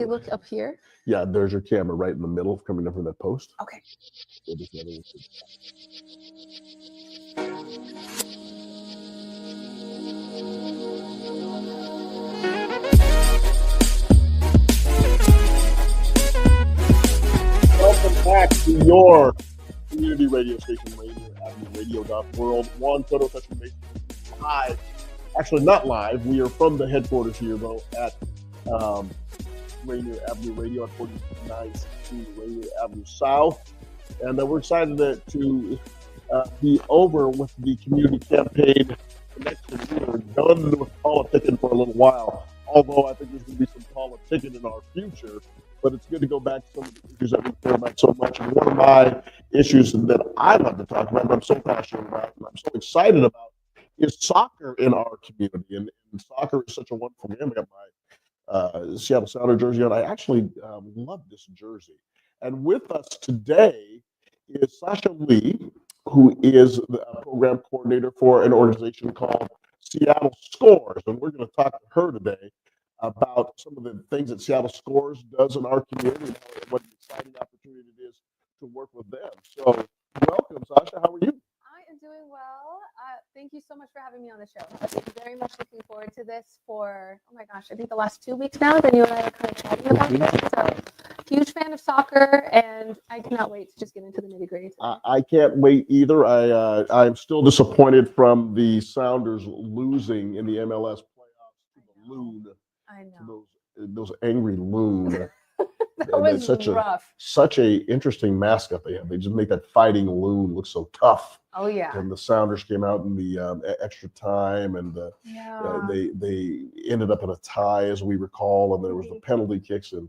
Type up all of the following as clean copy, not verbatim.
You look up here. Yeah, there's your camera right in the middle coming up from that post. Okay. Welcome back to your community radio station, Rainier Avenue Radio.world. Juan Cotto touching base live. Actually, not live. We are from the headquarters here, though, at Rainier Avenue Radio at 4916 Rainier Avenue South. And we're excited to be over with the community campaign connection. We are done with politicking for a little while, although I think there's going to be some politicking in our future. But it's good to go back to some of the issues that we care about so much. And one of my issues that I love to talk about, and I'm so passionate about, and I'm so excited about, is soccer in our community. And soccer is such a wonderful game. I got my Seattle Sounder jersey on. I actually love this jersey. And with us today is Sasha Lee, who is the program coordinator for an organization called Seattle Scores. And we're going to talk to her today about some of the things that Seattle Scores does in our community and what an exciting opportunity it is to work with them. So welcome, Sasha. How are you? I am doing well. Thank you so much for having me on the show. I've been very much looking forward to this for, oh my gosh, I think the last 2 weeks now that you and I are kind of chatting about this. So huge fan of soccer, and I cannot wait to just get into the nitty gritty. I can't wait either. I'm still disappointed from the Sounders losing in the MLS playoffs to the Loon. I know. To those angry Loon. That was rough. Such a interesting mascot they have. They just make that fighting Loon look so tough. Oh yeah. And the Sounders came out in the extra time, and they ended up in a tie, as we recall, and there was the penalty kicks, and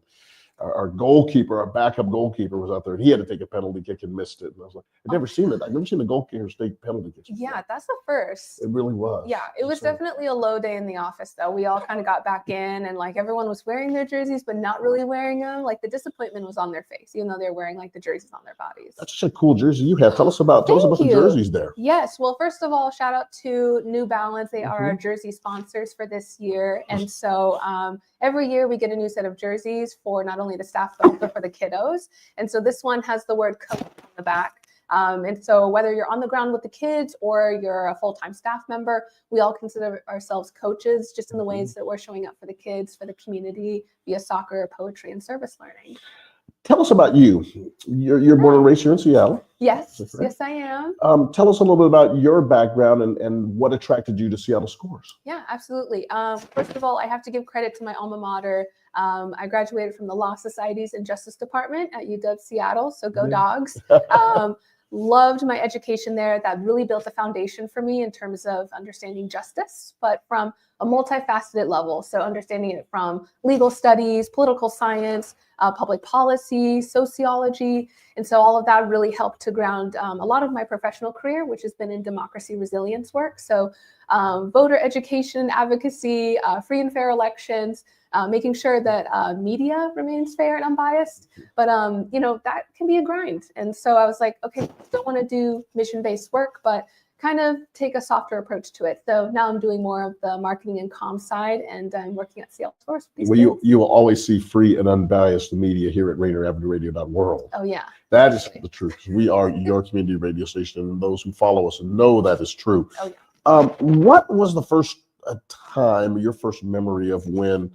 our goalkeeper, our backup goalkeeper, was out there, and he had to take a penalty kick and missed it. And I was like, I've never seen that. I've never seen the goalkeepers take penalty kicks before. Yeah, that's the first. It really was. Yeah, it was definitely a low day in the office, though. We all kind of got back in, and like everyone was wearing their jerseys, but not really wearing them. Like the disappointment was on their face, even though they're wearing like the jerseys on their bodies. That's such a cool jersey you have. Tell us about the jerseys there. Yes. Well, first of all, shout out to New Balance. They are our jersey sponsors for this year, and so every year we get a new set of jerseys for not only the staff but also for the kiddos. And so this one has the word coach on the back. And so whether you're on the ground with the kids or you're a full-time staff member, we all consider ourselves coaches just in the ways that we're showing up for the kids, for the community via soccer, poetry, and service learning. Tell us about you. You're born and raised here in Seattle. Yes, yes, I am. Tell us a little bit about your background and what attracted you to Seattle Scores. Yeah, absolutely. First of all, I have to give credit to my alma mater. I graduated from the Law Societies and Justice Department at UW Seattle, so go Dogs. Loved my education there. That really built a foundation for me in terms of understanding justice, but from a multifaceted level. So understanding it from legal studies, political science, public policy, sociology. And so all of that really helped to ground a lot of my professional career, which has been in democracy resilience work. So voter education, advocacy, free and fair elections, making sure that media remains fair and unbiased. But, that can be a grind. And so I was like, okay, I don't want to do mission-based work, but kind of take a softer approach to it. So now I'm doing more of the marketing and comm side, and I'm working at Seattle Scores. Well, you will always see free and unbiased media here at Rainier Avenue Radio.world. Oh, yeah. That is the truth. We are your community radio station, and those who follow us know that is true. Oh, yeah. What was the first time, your first memory of when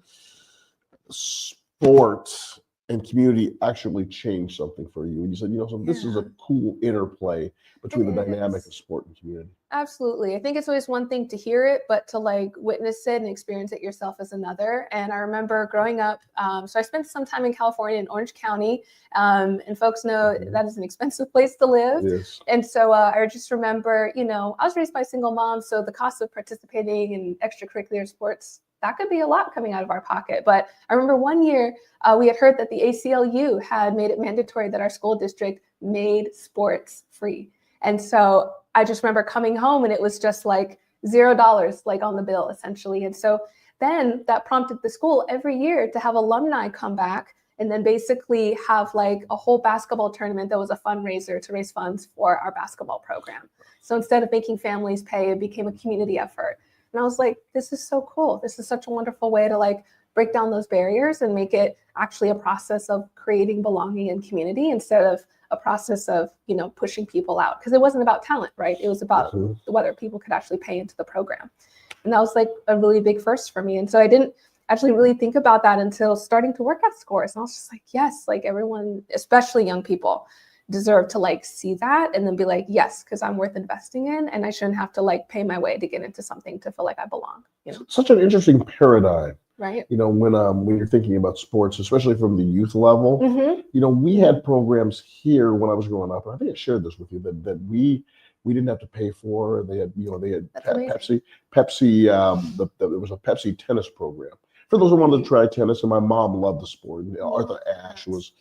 sports and community actually changed something for you? And you said, so this is a cool interplay between the dynamic of sport and community. Absolutely. I think it's always one thing to hear it, but to like witness it and experience it yourself is another. And I remember growing up, so I spent some time in California in Orange County, and folks know that is an expensive place to live. Yes. And so I just remember, I was raised by a single mom, so the cost of participating in extracurricular sports, that could be a lot coming out of our pocket. But I remember one year we had heard that the ACLU had made it mandatory that our school district made sports free. And so I just remember coming home and it was just like $0 like on the bill essentially. And so then that prompted the school every year to have alumni come back and then basically have like a whole basketball tournament that was a fundraiser to raise funds for our basketball program. So instead of making families pay, it became a community effort. And I was like, this is so cool. This is such a wonderful way to like break down those barriers and make it actually a process of creating belonging and community instead of a process of, pushing people out. Because it wasn't about talent, right? It was about whether people could actually pay into the program. And that was like a really big first for me. And so I didn't actually really think about that until starting to work at Scores. And I was just like, yes, like everyone, especially young people, deserve to like see that and then be like, yes, because I'm worth investing in, and I shouldn't have to like pay my way to get into something to feel like I belong. Such an interesting paradigm. Right. When you're thinking about sports, especially from the youth level, we had programs here when I was growing up, and I think I shared this with you, that we didn't have to pay for. They had Pepsi. There was a Pepsi tennis program for those who wanted to try tennis, and my mom loved the sport. Arthur Ashe was.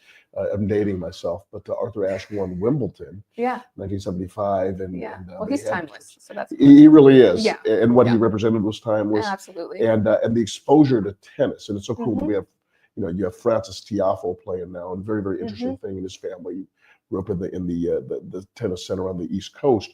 I'm dating myself, but Arthur Ashe won Wimbledon, 1975, well, he's timeless, so that's cool. He really is, and what he represented was timeless. Absolutely, and the exposure to tennis, and it's so cool that we have, you have Francis Tiafoe playing now, and very, very interesting thing in his family. Grew up in the tennis center on the East Coast,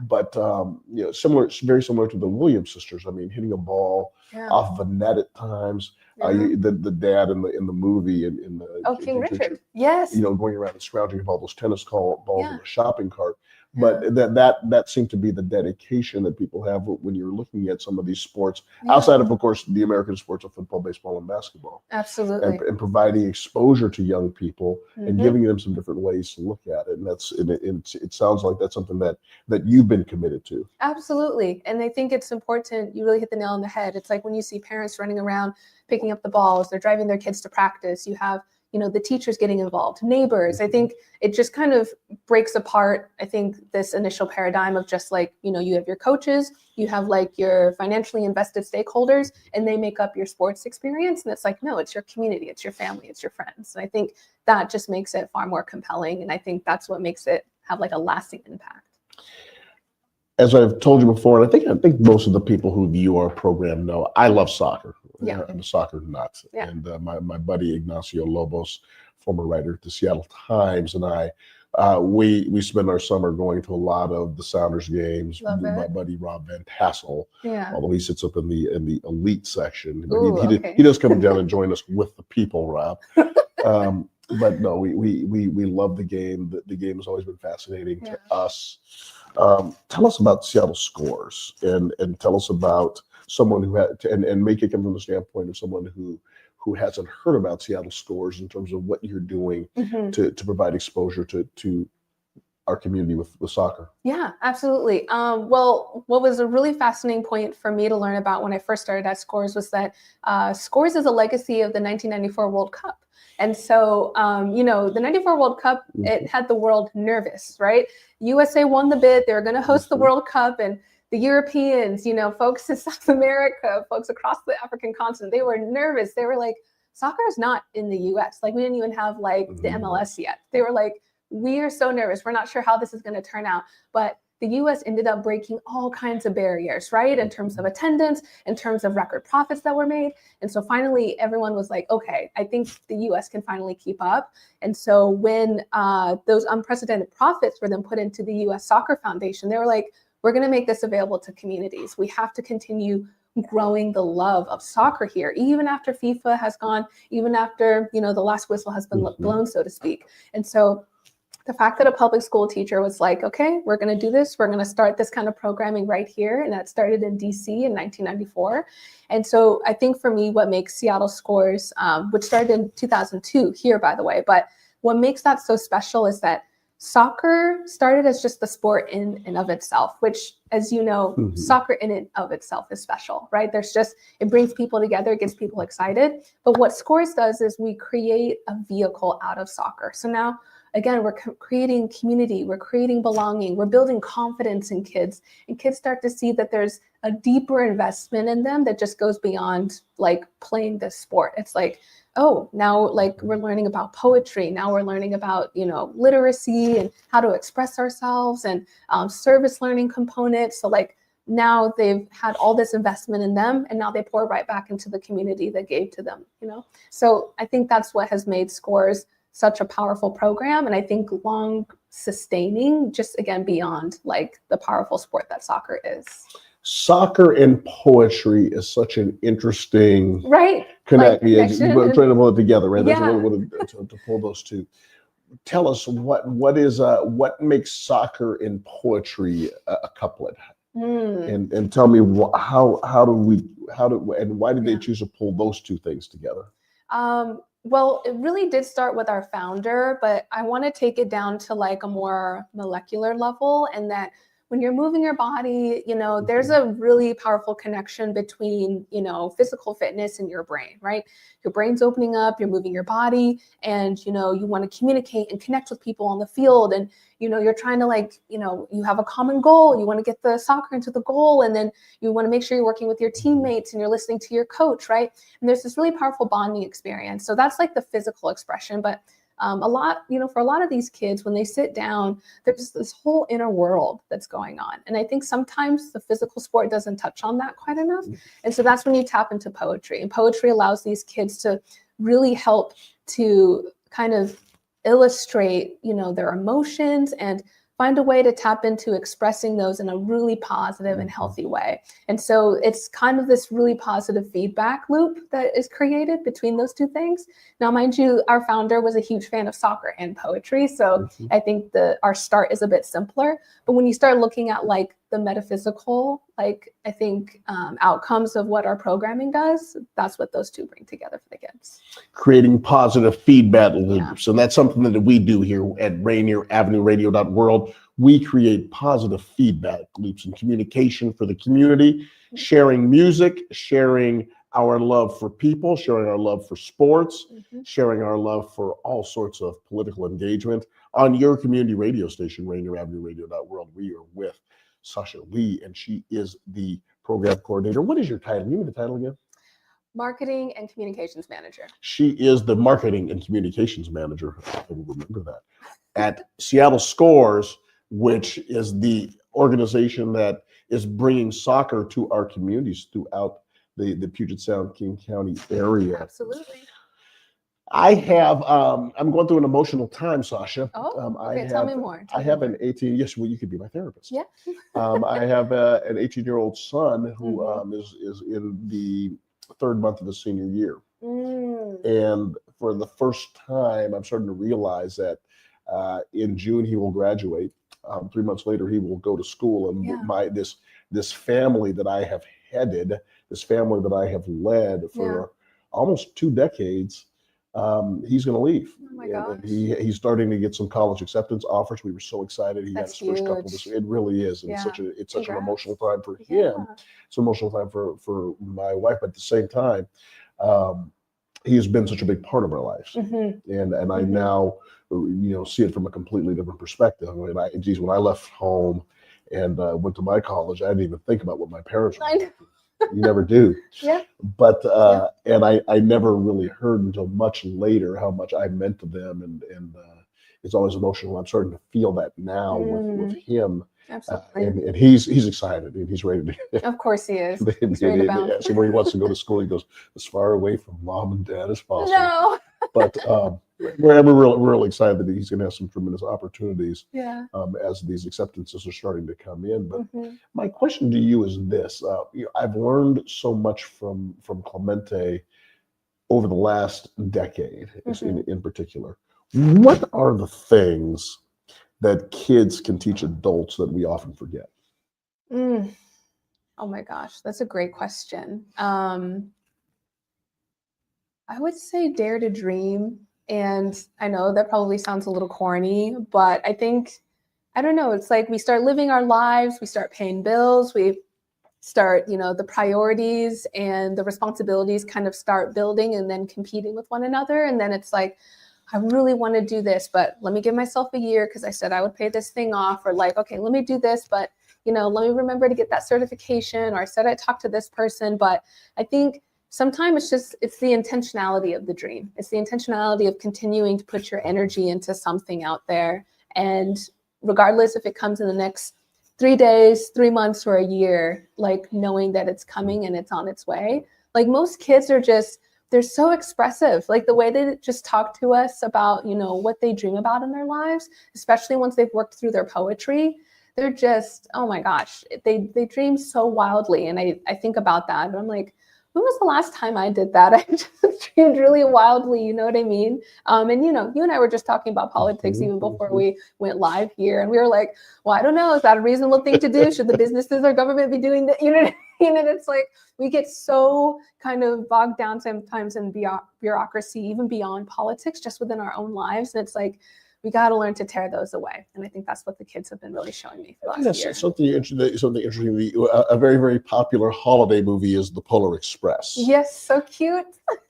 but very similar to the Williams sisters. I mean, hitting a ball off of a net at times. The dad in the movie in the King Richard, yes, going around and scrounging of all those tennis balls in a shopping cart. But that seemed to be the dedication that people have when you're looking at some of these sports outside of course, the American sports of football, baseball, and basketball. Absolutely. And providing exposure to young people and giving them some different ways to look at it. And it sounds like that's something that you've been committed to. Absolutely. And I think it's important. You really hit the nail on the head. It's like when you see parents running around, picking up the balls, they're driving their kids to practice. You have the teachers getting involved, neighbors. I think it just kind of breaks apart, I think, this initial paradigm of just like, you have your coaches, you have like your financially invested stakeholders, and they make up your sports experience. And it's like, no, it's your community, it's your family, it's your friends. And I think that just makes it far more compelling. And I think that's what makes it have like a lasting impact. As I've told you before, and I think most of the people who view our program know, I love soccer. I'm a soccer nut. And my buddy Ignacio Lobos, former writer at the Seattle Times, and I, we spend our summer going to a lot of the Sounders games. My buddy Rob Van Tassel, although he sits up in the elite section. He does come down and join us with the people, Rob. But no, we love the game. The game has always been fascinating to us. Tell us about Seattle Scores, and tell us about someone who had and make it come from the standpoint of someone who hasn't heard about Seattle Scores in terms of what you're doing to provide exposure to our community with soccer. Yeah, absolutely. Well, what was a really fascinating point for me to learn about when I first started at Scores was that Scores is a legacy of the 1994 World Cup. And so, the 94 World Cup, it had the world nervous, right? USA won the bid. They were going to host the World Cup, and the Europeans, folks in South America, folks across the African continent, they were nervous. They were like, soccer is not in the US. Like, we didn't even have like the MLS yet. They were like, we are so nervous. We're not sure how this is going to turn out. But the US ended up breaking all kinds of barriers, right? In terms of attendance, in terms of record profits that were made. And so finally, everyone was like, okay, I think the US can finally keep up. And so when those unprecedented profits were then put into the US Soccer Foundation, they were like, we're going to make this available to communities. We have to continue growing the love of soccer here, even after FIFA has gone, even after, the last whistle has been blown, so to speak. And so the fact that a public school teacher was like, okay, we're going to do this. We're going to start this kind of programming right here. And that started in DC in 1994. And so I think for me, what makes Seattle Scores, which started in 2002 here, by the way, but what makes that so special is that soccer started as just the sport in and of itself, which, as you know, soccer in and of itself is special, right? It brings people together, it gets people excited. But what Scores does is we create a vehicle out of soccer. So now, again, we're creating community, we're creating belonging, we're building confidence in kids, and kids start to see that there's a deeper investment in them that just goes beyond like playing this sport. It's like, oh, now like we're learning about poetry. Now we're learning about, literacy and how to express ourselves and service learning components. So like now they've had all this investment in them, and now they pour right back into the community that gave to them, So I think that's what has made Scores such a powerful program. And I think long sustaining, just again, beyond like the powerful sport that soccer is. Soccer and poetry is such an interesting Right. connect. Like Yeah, connection. we're trying to pull it together, right? That's Yeah. to pull those two. Tell us what makes soccer and poetry a couplet, and tell me and why did they Yeah. choose to pull those two things together? Well, it really did start with our founder, but I want to take it down to like a more molecular level, and that when you're moving your body, there's a really powerful connection between, physical fitness and your brain, right? Your brain's opening up, you're moving your body, and, you want to communicate and connect with people on the field. And, you're trying to you have a common goal. You want to get the soccer into the goal, and then you want to make sure you're working with your teammates and you're listening to your coach, right? And there's this really powerful bonding experience. So that's like the physical expression. But for a lot of these kids, when they sit down, there's this whole inner world that's going on. And I think sometimes the physical sport doesn't touch on that quite enough. And so that's when you tap into poetry. And poetry allows these kids to really help to kind of illustrate, their emotions and find a way to tap into expressing those in a really positive and healthy way. And so it's kind of this really positive feedback loop that is created between those two things. Now, mind you, our founder was a huge fan of soccer and poetry. So I think our start is a bit simpler. But when you start looking at like the metaphysical, outcomes of what our programming does, that's what those two bring together for the kids. Creating positive feedback loops. And that's something that we do here at Rainier Avenue Radio.world. We create positive feedback loops and communication for the community, sharing music, sharing our love for people, sharing our love for sports, sharing our love for all sorts of political engagement on your community radio station, Rainier Avenue Radio.world. We are with Sasha Lee, and she is the program coordinator. What is your title? Give me the title again. Marketing and Communications Manager. She is the Marketing and Communications Manager. I will remember that. At Seattle Scores, which is the organization that is bringing soccer to our communities throughout the Puget Sound, King County area. Absolutely. I have, I'm going through an emotional time, Sasha. Okay, tell me more. I have an 18, yes, well, you could be my therapist. Yeah. I have an 18-year-old son who is in the third month of his senior year. And for the first time, I'm starting to realize that in June, he will graduate. 3 months later, he will go to school. And this family that I have headed, this family that I have led for almost 2 decades, he's going to leave. Oh my gosh. He's starting to get some college acceptance offers. We were so excited. He That's got his first couple. It really is. And it's such an emotional time for him. It's an emotional time for my wife. But at the same time, he has been such a big part of our lives. And I now, see it from a completely different perspective. I mean, when I left home and went to my college, I didn't even think about what my parents were doing. You never do. But and I never really heard until much later how much I meant to them, and it's always emotional. I'm starting to feel that now with him. Absolutely. And he's excited and he's ready to. Of course he is. So where he wants to go to school, he goes as far away from mom and dad as possible. No. But we're really excited that he's going to have some tremendous opportunities as these acceptances are starting to come in. But my question to you is this: I've learned so much from Clemente over the last decade, in particular. What are the things that kids can teach adults that we often forget? Oh my gosh, that's a great question. I would say dare to dream. And I know that probably sounds a little corny, but I think, I don't know, it's like we start living our lives, we start paying bills, we start, the priorities and the responsibilities kind of start building and then competing with one another. And then it's like, I really want to do this, but let me give myself a year because I said I would pay this thing off, or like, okay, let me do this, but let me remember to get that certification, or I said I talked to this person. But I think sometimes it's the intentionality of the dream. It's the intentionality of continuing to put your energy into something out there. And regardless if it comes in the next 3 days, 3 months, or a year, like knowing that it's coming and it's on its way. Like most kids are they're so expressive, like the way they just talk to us about, what they dream about in their lives, especially once they've worked through their poetry. they're just, oh my gosh, they dream so wildly. And I think about that, but I'm like, when was the last time I did that? I just dreamed really wildly, you know what I mean? And you and I were just talking about politics even before we went live here, and we were like, well, I don't know, is that a reasonable thing to do? Should the businesses or government be doing that? You know what I mean? And it's like, we get so kind of bogged down sometimes in bureaucracy, even beyond politics, just within our own lives. And it's like, we got to learn to tear those away. And I think that's what the kids have been really showing me for the last year. Something interesting. A very, very popular holiday movie is The Polar Express. Yes, so cute.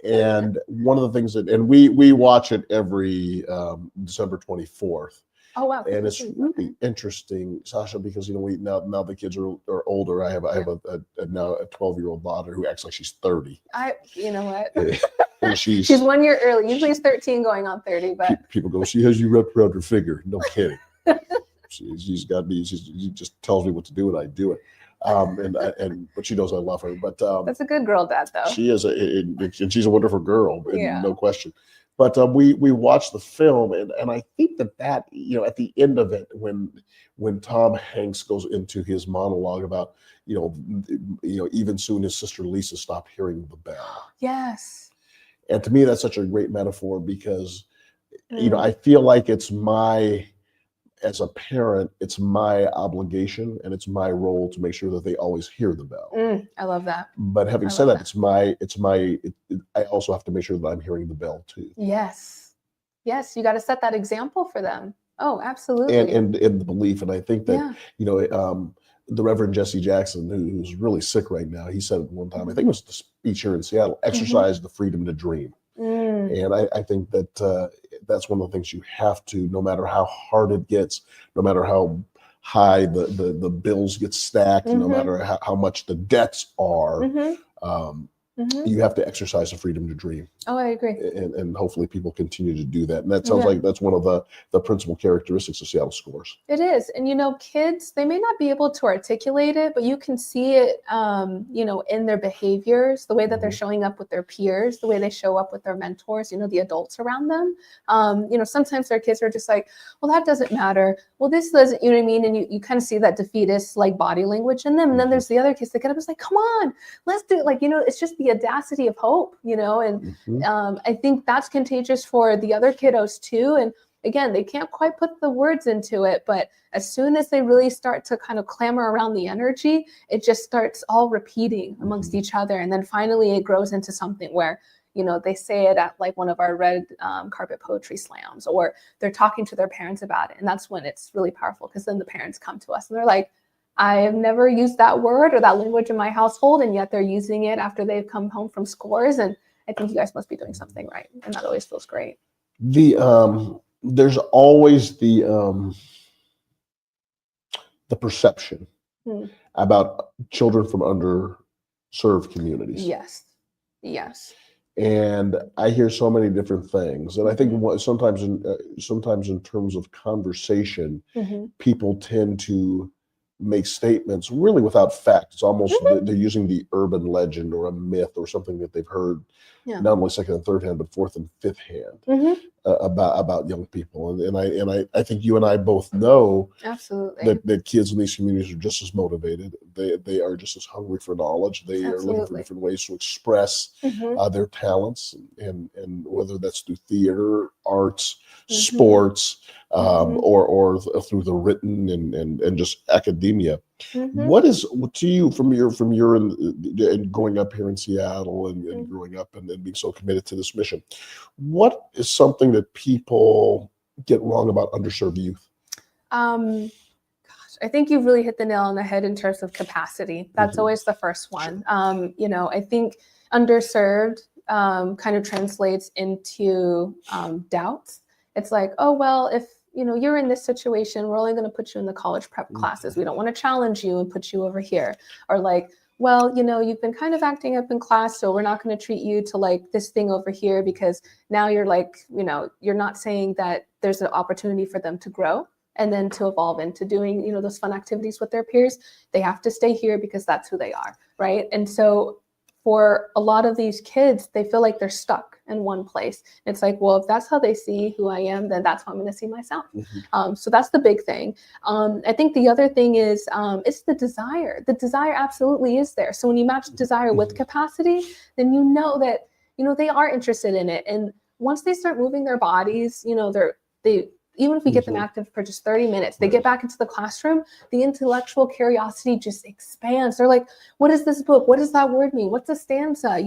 And one of the things and we watch it every December 24th. Oh wow! And it's really interesting, Sasha, because we now the kids are older. I have a now a 12-year-old daughter who acts like she's 30. You know what? And she's 1 year early. Usually it's 13 going on 30, but people go, she has you wrapped around her finger. No kidding. she's got me. She just tells me what to do and I do it. But she knows I love her. But that's a good girl, Dad, though. She is, and she's a wonderful girl, no question. But we watched the film, and I think that at the end of it, when Tom Hanks goes into his monologue about even soon his sister Lisa stopped hearing the bell. Yes. And to me, that's such a great metaphor because I feel like as a parent, it's my obligation and it's my role to make sure that they always hear the bell. I love that. But having said that, I also have to make sure that I'm hearing the bell too. Yes. You got to set that example for them. Oh, absolutely. And the belief. And I think that, the Reverend Jesse Jackson, who's really sick right now, he said it one time, I think it was the speech here in Seattle, exercise the freedom to dream. And I think that that's one of the things you have to, no matter how hard it gets, no matter how high the bills get stacked, no matter how much the debts are, you have to exercise the freedom to dream. Oh, I agree. And hopefully people continue to do that. And that sounds like that's one of the principal characteristics of Seattle Scores. It is. And, kids, they may not be able to articulate it, but you can see it, in their behaviors, the way that they're showing up with their peers, the way they show up with their mentors, the adults around them. Sometimes their kids are just like, well, that doesn't matter. Well, this doesn't, you know what I mean? And you kind of see that defeatist like body language in them. And then there's the other kids that get up and like, come on, let's do it. It's just the audacity of hope, and I think that's contagious for the other kiddos too. And again, they can't quite put the words into it, but as soon as they really start to kind of clamor around the energy, it just starts all repeating amongst each other. And then finally it grows into something where, they say it at like one of our red carpet poetry slams, or they're talking to their parents about it. And that's when it's really powerful, because then the parents come to us and they're like, I have never used that word or that language in my household, and yet they're using it after they've come home from Scores. And I think you guys must be doing something right. And that always feels great. There's always the perception about children from underserved communities. Yes. And I hear so many different things. And I think sometimes in terms of conversation, people tend to make statements really without fact. It's almost they're using the urban legend or a myth or something that they've heard not only second and third hand, but fourth and fifth hand about young people. And I think you and I both know absolutely that kids in these communities are just as motivated. They are just as hungry for knowledge. They are looking for different ways to express their talents, and whether that's through theater, arts, sports, or through the written and just academia. What is to you from your and growing up here in Seattle and growing up and being so committed to this mission? What is something that people get wrong about underserved youth? I think you've really hit the nail on the head in terms of capacity. That's always the first one. I think underserved kind of translates into doubts. It's like, oh, well, if you're in this situation, we're only going to put you in the college prep classes. We don't want to challenge you and put you over here. Or like, well, you've been kind of acting up in class, so we're not going to treat you to like this thing over here, because now you're like, you're not saying that there's an opportunity for them to grow and then to evolve into doing, those fun activities with their peers. They have to stay here because that's who they are, right? And so for a lot of these kids, they feel like they're stuck in one place. It's like, well, if that's how they see who I am, then that's how I'm going to see myself. So that's the big thing. I think the other thing is it's the desire. The desire absolutely is there. So when you match desire with capacity, then you know that, they are interested in it. And once they start moving their bodies, they even if we get them active for just 30 minutes, they get back into the classroom, the intellectual curiosity just expands. They're like, what is this book? What does that word mean? What's a stanza?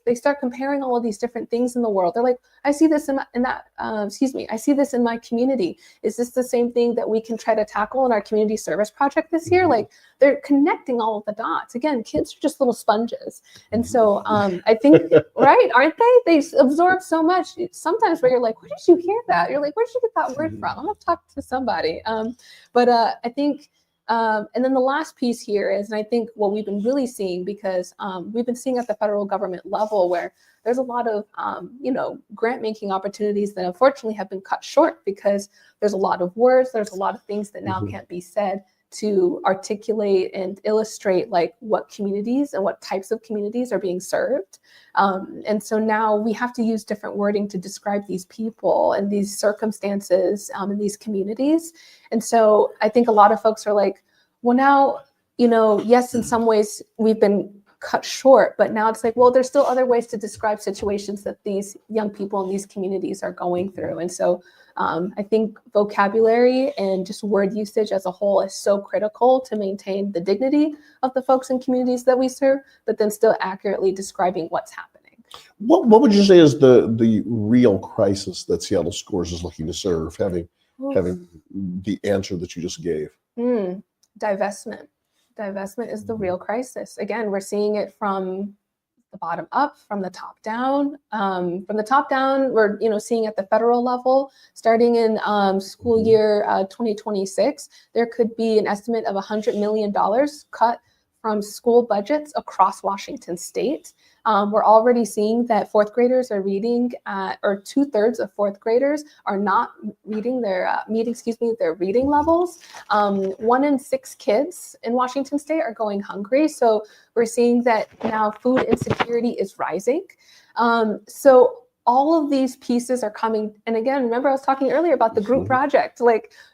They start comparing all of these different things in the world. They're like, I see this I see this in my community. Is this the same thing that we can try to tackle in our community service project this year? Like, they're connecting all of the dots. Again, kids are just little sponges. And so I think, right, aren't they? They absorb so much. Sometimes where you're like, where did you hear that? You're like, where did you get that word from? I'm going to talk to somebody. But I think, and then the last piece here is, and I think what we've been really seeing, because we've been seeing at the federal government level where there's a lot of, grant making opportunities that unfortunately have been cut short because there's a lot of words, there's a lot of things that now can't be said to articulate and illustrate like what communities and what types of communities are being served. And so now we have to use different wording to describe these people and these circumstances in these communities. And so I think a lot of folks are like, well, now, yes, in some ways we've been cut short, but now it's like, well, there's still other ways to describe situations that these young people in these communities are going through. And so I think vocabulary and just word usage as a whole is so critical to maintain the dignity of the folks and communities that we serve, but then still accurately describing what's happening. What would you say is the real crisis that Seattle Scores is looking to serve, having the answer that you just gave? Divestment. Divestment is the real crisis. Again, we're seeing it from the bottom up, from the top down. From the top down, we're seeing at the federal level, starting in school year 2026, there could be an estimate of $100 million cut from school budgets across Washington state. We're already seeing that fourth graders are reading or 2/3 of fourth graders are not reading their reading levels. 1 in 6 kids in Washington state are going hungry. So we're seeing that now food insecurity is rising. So all of these pieces are coming. And again, remember I was talking earlier about the group project.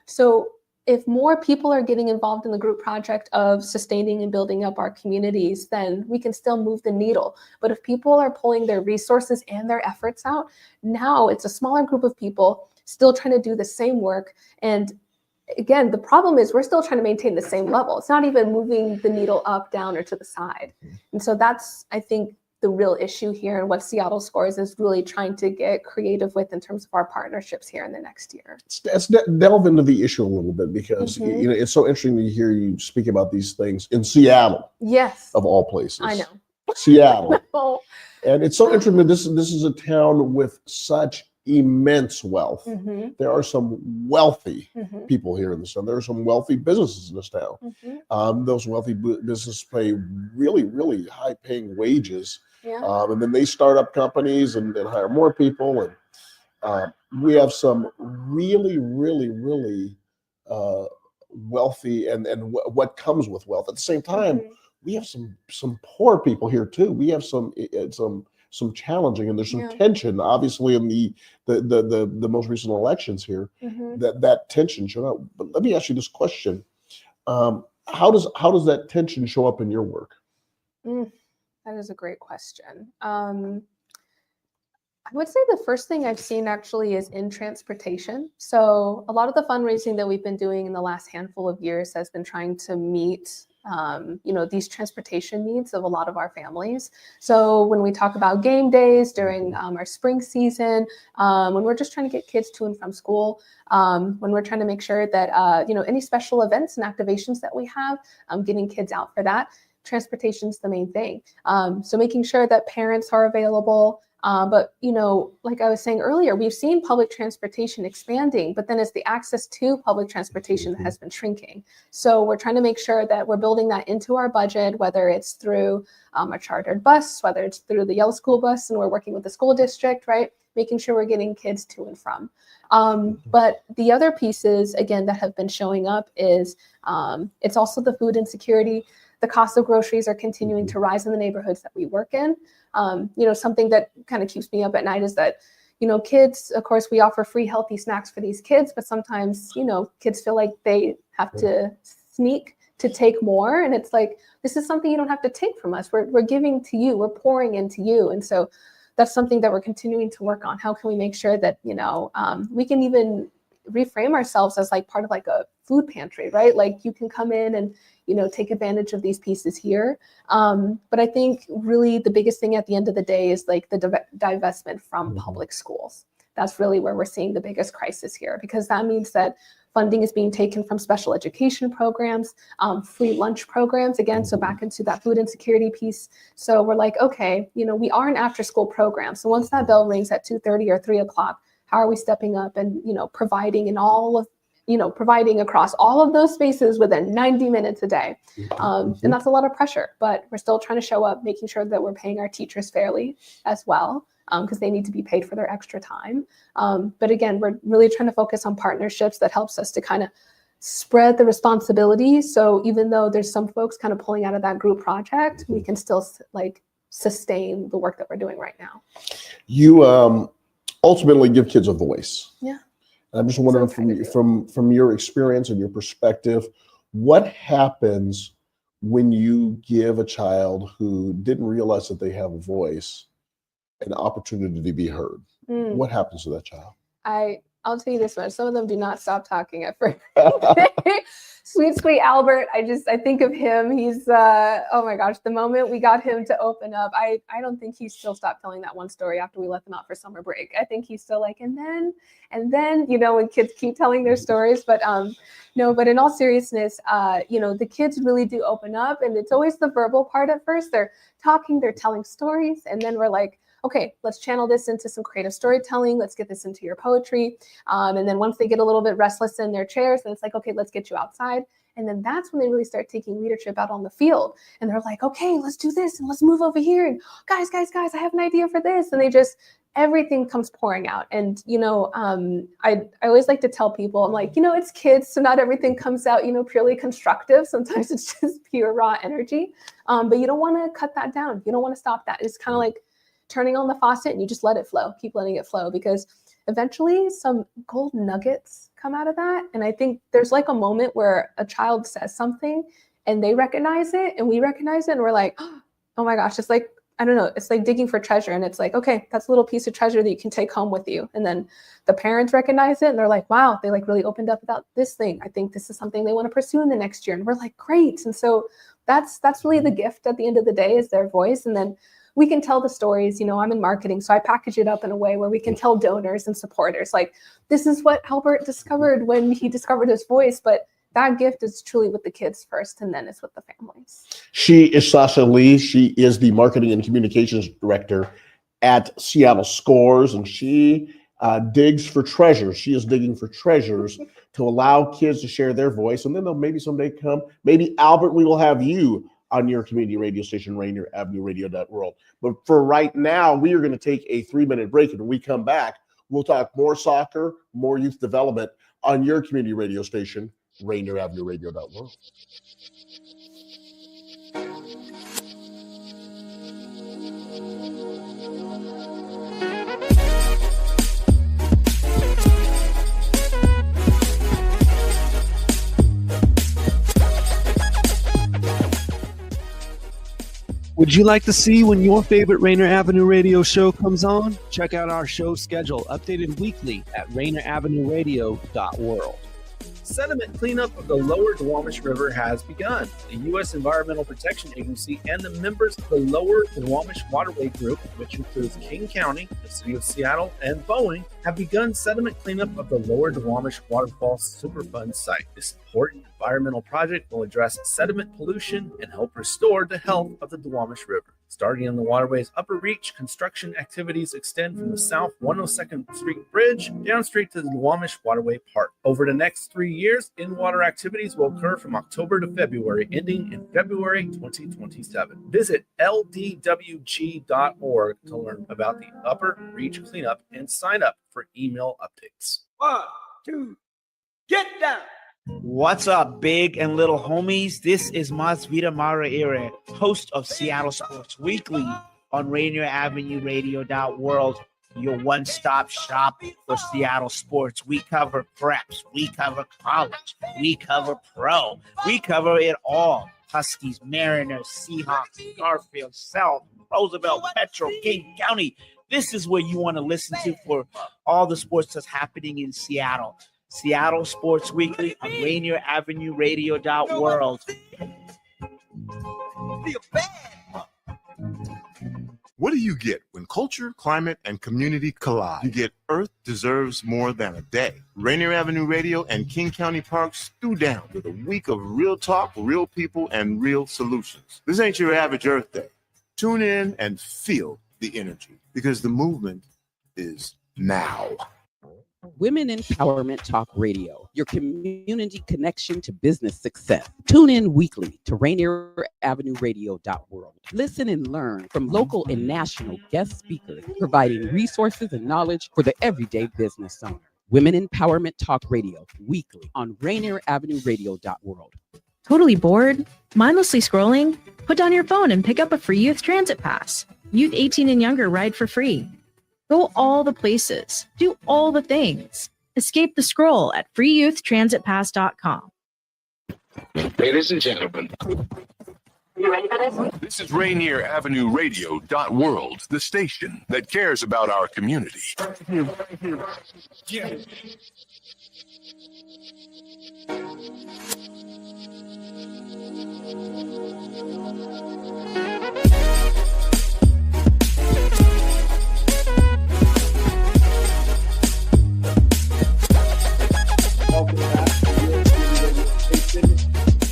So if more people are getting involved in the group project of sustaining and building up our communities, then we can still move the needle. But if people are pulling their resources and their efforts out, now it's a smaller group of people still trying to do the same work. And again, the problem is we're still trying to maintain the same level. It's not even moving the needle up, down, or to the side. And so that's, I think, the real issue here, and what Seattle Scores is really trying to get creative with in terms of our partnerships here in the next year. Let's delve into the issue a little bit, because it's so interesting to hear you speak about these things in Seattle. Yes. Of all places. I know. Seattle. And it's so interesting. This is a town with such immense wealth. There are some wealthy people here in this town. There are some wealthy businesses in this town. Those wealthy businesses pay really, really high paying wages. And then they start up companies and hire more people. And we have some really, really, really wealthy and what comes with wealth. At the same time, we have some poor people here too. We have some challenging, and there's some tension, obviously, in the most recent elections here. That tension showed up. But let me ask you this question: how does that tension show up in your work? That is a great question. I would say the first thing I've seen actually is in transportation. So a lot of the fundraising that we've been doing in the last handful of years has been trying to meet these transportation needs of a lot of our families. So when we talk about game days during our spring season, when we're just trying to get kids to and from school, when we're trying to make sure that, any special events and activations that we have, getting kids out for that, transportation is the main thing. So making sure that parents are available. But, like I was saying earlier, we've seen public transportation expanding, but then it's the access to public transportation that has been shrinking. So we're trying to make sure that we're building that into our budget, whether it's through a chartered bus, whether it's through the Yellow School Bus, and we're working with the school district, right? Making sure we're getting kids to and from. But the other pieces, again, that have been showing up is it's also the food insecurity. the cost of groceries are continuing to rise in the neighborhoods that we work in. Something that kind of keeps me up at night is that, kids, of course, we offer free healthy snacks for these kids, but sometimes, kids feel like they have to sneak to take more. And it's like, this is something you don't have to take from us. We're giving to you, we're pouring into you. And so that's something that we're continuing to work on. How can we make sure that, we can even reframe ourselves as like part of like a food pantry, right? Like you can come in and, take advantage of these pieces here. But I think really the biggest thing at the end of the day is like the divestment from public schools. That's really where we're seeing the biggest crisis here, because that means that funding is being taken from special education programs, free lunch programs, again, so back into that food insecurity piece. So we're like, okay, we are an after school program. So once that bell rings at 2:30 or 3 o'clock, how are we stepping up and, providing in all of, providing across all of those spaces within 90 minutes a day. And that's a lot of pressure, but we're still trying to show up, making sure that we're paying our teachers fairly as well, because they need to be paid for their extra time. But again, we're really trying to focus on partnerships that helps us to kind of spread the responsibility. So even though there's some folks kind of pulling out of that group project, we can still like sustain the work that we're doing right now. You ultimately give kids a voice. Yeah. I'm just wondering from your experience and your perspective, what happens when you give a child who didn't realize that they have a voice an opportunity to be heard? What happens to that child? I'll tell you this much. Some of them do not stop talking at first. Sweet Albert. I think of him. He's, oh my gosh, the moment we got him to open up, I don't think he still stopped telling that one story after we let them out for summer break. I think he's still like, and then, when kids keep telling their stories, but no, but in all seriousness, the kids really do open up, and it's always the verbal part at first. They're talking, they're telling stories, and then we're like, okay, let's channel this into some creative storytelling. Let's get this into your poetry. And then once they get a little bit restless in their chairs, then it's like, okay, let's get you outside. And then that's when they really start taking leadership out on the field. And they're like, okay, let's do this and let's move over here. And guys, I have an idea for this. And everything comes pouring out. And, I always like to tell people, I'm like, it's kids, so not everything comes out, purely constructive. Sometimes it's just pure raw energy. But you don't want to cut that down. You don't want to stop that. It's kind of like turning on the faucet and you just let it flow, keep letting it flow, because eventually some gold nuggets come out of that. And I think there's like a moment where a child says something and they recognize it and we recognize it and we're like, oh my gosh, it's like, I don't know, it's like digging for treasure. And it's like, okay, that's a little piece of treasure that you can take home with you. And then the parents recognize it and they're like, wow, they like really opened up about this thing. I think this is something they want to pursue in the next year. And we're like, great. And so that's really the gift at the end of the day, is their voice. And then we can tell the stories. I'm in marketing, so I package it up in a way where we can tell donors and supporters, like, this is what Albert discovered when he discovered his voice. But that gift is truly with the kids first, and then it's with the families. She is Sasha Lee. She is the marketing and communications director at Seattle Scores, and she digs for treasures. She is digging for treasures to allow kids to share their voice, and then they'll maybe someday come. Maybe, Albert, we will have you on your community radio station, Rainier Avenue Radio.world. But for right now, we are going to take a 3-minute break. And when we come back, we'll talk more soccer, more youth development on your community radio station, Rainier Avenue Radio.world. Would you like to see when your favorite Rainier Avenue Radio show comes on? Check out our show schedule, updated weekly at rainieravenueradio.world. Sediment cleanup of the lower Duwamish River has begun. The U.S. Environmental Protection Agency and the members of the Lower Duwamish Waterway Group, which includes King County, the City of Seattle, and Boeing, have begun sediment cleanup of the Lower Duwamish Waterfall Superfund site. This important environmental project will address sediment pollution and help restore the health of the Duwamish River. Starting on the waterway's upper reach, construction activities extend from the South 102nd Street Bridge down straight to the Duwamish Waterway Park. Over the next 3 years, in-water activities will occur from October to February, ending in February 2027. Visit ldwg.org to learn about the upper reach cleanup and sign up for email updates. 1, 2, get down! What's up, big and little homies? This is Masvita Maraire, host of Seattle Sports Weekly on Rainier Avenue Radio.world, your one-stop shop for Seattle sports. We cover preps, we cover college, we cover pro, we cover it all. Huskies, Mariners, Seahawks, Garfield, South, Roosevelt, Petro, King County. This is where you want to listen to for all the sports that's happening in Seattle. Seattle Sports Weekly on Rainier Avenue Radio.world. What do you get when culture, climate, and community collide? You get Earth Deserves More Than a Day. Rainier Avenue Radio and King County Parks stew down with a week of real talk, real people, and real solutions. This ain't your average Earth Day. Tune in and feel the energy, because the movement is now. Women Empowerment Talk Radio, your community connection to business success. Tune in weekly to Rainier Avenue Radio.world. Listen and learn from local and national guest speakers, providing resources and knowledge for the everyday business owner. Women Empowerment Talk Radio, weekly on Rainier Avenue Radio.world. Totally bored? Mindlessly scrolling? Put down your phone and pick up a free youth transit pass. Youth 18 and younger ride for free. Go all the places. Do all the things. Escape the scroll at freeyouthtransitpass.com. Ladies and gentlemen, you ready for this? This is Rainier Avenue Radio.world, the station that cares about our community. Yeah. Welcome back to your station,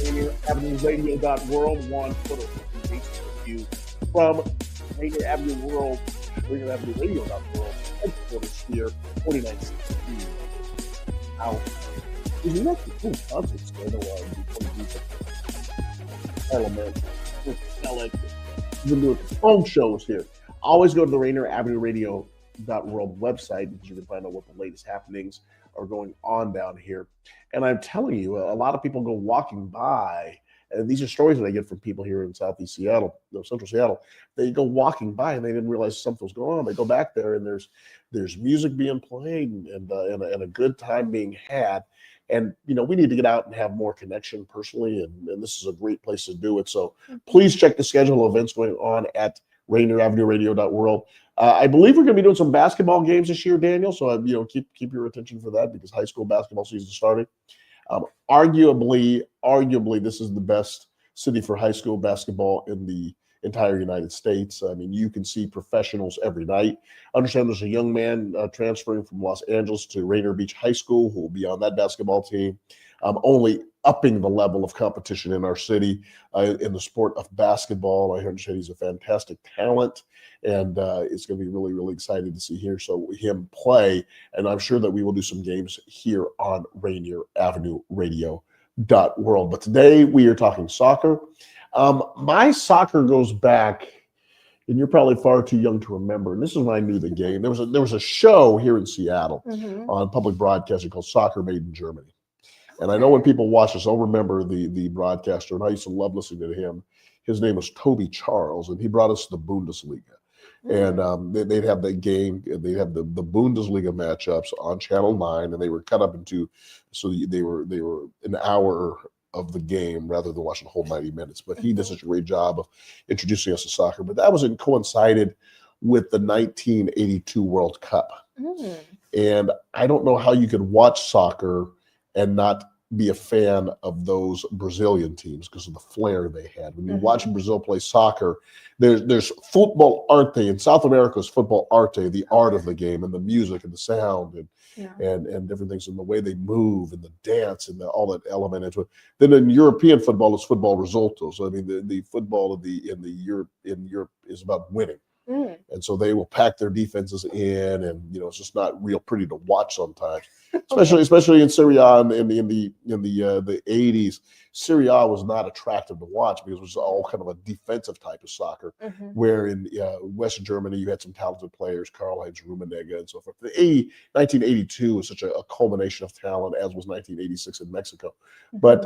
Rainier Avenue Radio.world. Juan Cotto with you from Rainier Avenue World, Rainier Avenue Radio.world headquarters here, 4916. Out. There's nothing cool concerts there, though. Element, we've been doing phone shows here. Always go to the Rainier Avenue Radio.world website because you can find out what the latest happenings are going on down here. And I'm telling you, a lot of people go walking by, and these are stories that I get from people here in Southeast Seattle, Central Seattle. They go walking by and they didn't realize something was going on. They go back there and there's music being played and a good time being had. And, you know, we need to get out and have more connection personally, and this is a great place to do it. So please check the schedule of events going on at Rainier Avenue Radio.world. I believe we're going to be doing some basketball games this year, Daniel. So, keep your attention for that because high school basketball season is starting. Arguably, this is the best city for high school basketball in the entire United States. I mean, you can see professionals every night. Understand there's a young man transferring from Los Angeles to Rainier Beach High School who will be on that basketball team, only upping the level of competition in our city in the sport of basketball. I understand he's a fantastic talent, and it's going to be really, really exciting to see him play. And I'm sure that we will do some games here on Rainier Avenue Radio.world. But today we are talking soccer. My soccer goes back, and you're probably far too young to remember. And this is when I knew the game. There was a show here in Seattle on public broadcasting called Soccer Made in Germany. And I know when people watch this, I'll remember the broadcaster, and I used to love listening to him. His name was Toby Charles, and he brought us the Bundesliga. And they'd have the game, they'd have the Bundesliga matchups on Channel 9, and they were cut up into, so they were an hour of the game rather than watching the whole 90 minutes. But he did such a great job of introducing us to soccer. But that coincided with the 1982 World Cup. And I don't know how you could watch soccer and not be a fan of those Brazilian teams because of the flair they had. When you watch Brazil play soccer, there's football arte. In South America's football arte, the art of the game and the music and the sound and different things, and the way they move and the dance and all that element into it. Then in European football, it's football risolto. So I mean, the football in Europe is about winning. And so they will pack their defenses in, and it's just not real pretty to watch sometimes. Especially in Serie A in the 80s. Serie A was not attractive to watch because it was all kind of a defensive type of soccer. Where in West Germany you had some talented players, Karl-Heinz Rummenigge and so forth. The 1982 was such a culmination of talent, as was 1986 in Mexico. But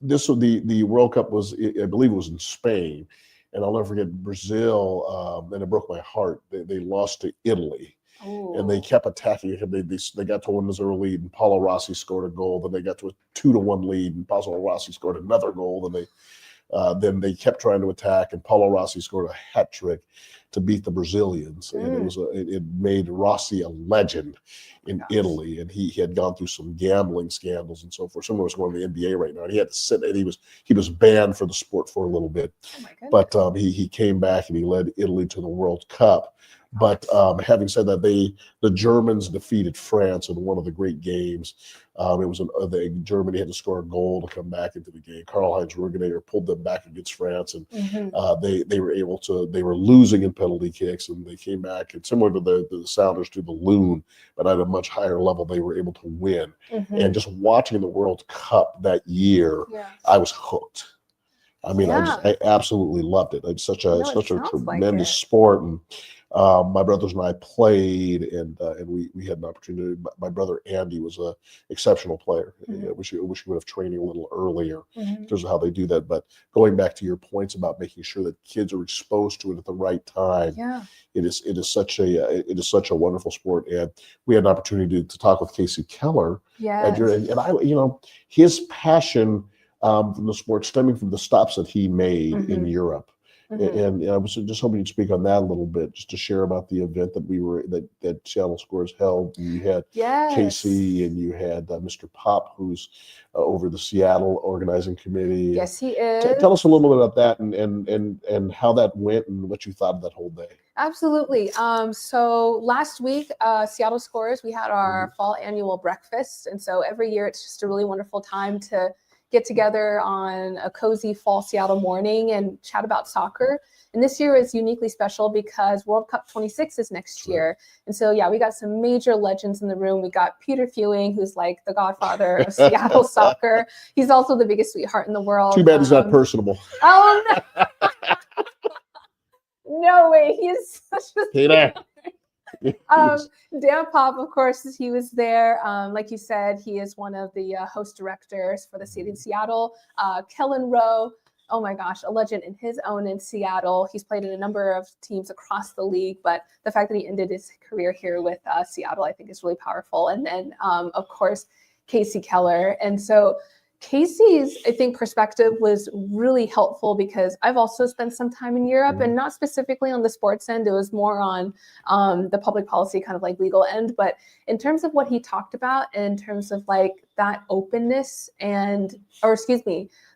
this was the World Cup was, I believe it was in Spain. And I'll never forget Brazil, and it broke my heart. They lost to Italy. Ooh. And they kept attacking. They got to 1-0 lead, and Paulo Rossi scored a goal. Then they got to a 2-1 lead, and Paulo Rossi scored another goal. Then they kept trying to attack, and Paulo Rossi scored a hat trick to beat the Brazilians. And it made Rossi a legend in Italy. And he had gone through some gambling scandals and so forth. Someone was going to the NBA right now, and he had to sit, and he was banned for the sport for a little bit. But he came back and he led Italy to the World Cup. But having said that, the Germans defeated France in one of the great games. It was Germany had to score a goal to come back into the game. Karl-Heinz Rummenigge pulled them back against France, and they were losing in penalty kicks, and they came back. And similar to the Sounders to the Loon, but at a much higher level, they were able to win. And just watching the World Cup that year, I was hooked. I mean, I absolutely loved it. It's such a tremendous sport. And my brothers and I played, and we had an opportunity. My brother Andy was an exceptional player. I wish he would have trained a little earlier in terms of how they do that. But going back to your points about making sure that kids are exposed to it at the right time, it is such a wonderful sport. And we had an opportunity to talk with Casey Keller, and I, his passion from the sport stemming from the stops that he made in Europe. And I was just hoping you'd speak on that a little bit, just to share about the event that Seattle Scores held. And you had Casey, and you had Mr. Pop, who's over the Seattle organizing committee. Yes, he is. Tell us a little bit about that and how that went and what you thought of that whole day. Absolutely. So last week, Seattle Scores, we had our fall annual breakfast. And so every year it's just a really wonderful time to get together on a cozy fall Seattle morning and chat about soccer. And this year is uniquely special because World Cup 26 is next year. And so, we got some major legends in the room. We got Peter Fewing, who's like the godfather of Seattle soccer. He's also the biggest sweetheart in the world. Too bad he's not personable. Oh, no. No way. He is such a Peter. Dan Pop, of course, he was there. Like you said, he is one of the host directors for the city of Seattle. Kellen Rowe, oh my gosh, a legend in his own in Seattle. He's played in a number of teams across the league, but the fact that he ended his career here with Seattle, I think is really powerful. And then, of course, Casey Keller. And so Casey's, I think, perspective was really helpful because I've also spent some time in Europe, and not specifically on the sports end. It was more on the public policy, kind of like legal end. But in terms of what he talked about, in terms of like that openness the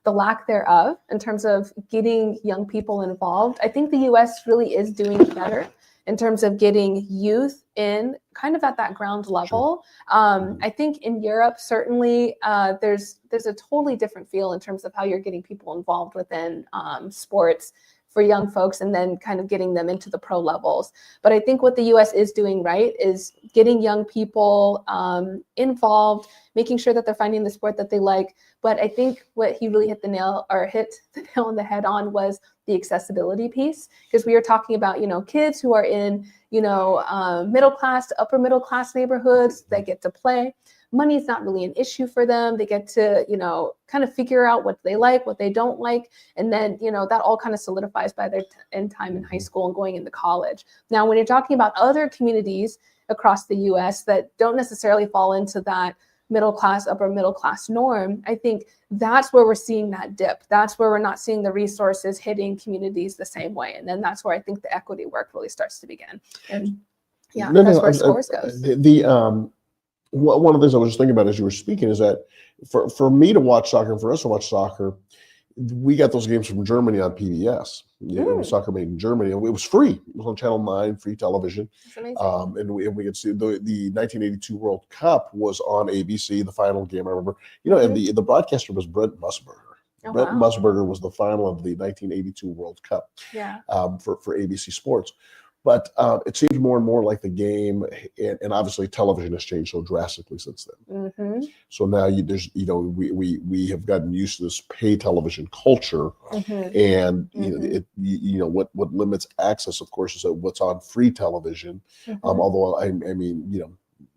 lack thereof, in terms of getting young people involved, I think the U.S. really is doing better in terms of getting youth in kind of at that ground level. I think in Europe, certainly there's a totally different feel in terms of how you're getting people involved within sports for young folks and then kind of getting them into the pro levels. But I think what the US is doing right is getting young people involved, making sure that they're finding the sport that they like. But I think what he really hit the nail on the head on was the accessibility piece, because we were talking about, kids who are in, middle class to upper middle class neighborhoods that get to play. Money is not really an issue for them. They get to, kind of figure out what they like, what they don't like. And then, that all kind of solidifies by their time in high school and going into college. Now, when you're talking about other communities across the US that don't necessarily fall into that middle class, upper middle class norm, I think that's where we're seeing that dip. That's where we're not seeing the resources hitting communities the same way. And then that's where I think the equity work really starts to begin. And that's where Scores goes. One of the things I was just thinking about as you were speaking is that for me to watch soccer and for us to watch soccer, we got those games from Germany on PBS. It was Soccer Made in Germany. It was free. It was on Channel 9, free television. That's amazing. And we could see the 1982 World Cup was on ABC, the final game, I remember. And the broadcaster was Brent Musburger. Brent Musburger was the final of the 1982 World Cup for ABC Sports. But it seems more and more like the game, and obviously television has changed so drastically since then. Mm-hmm. So now we have gotten used to this pay television culture, Mm-hmm. and Mm-hmm. what limits access, of course, is what's on free television. Mm-hmm. Although I mean,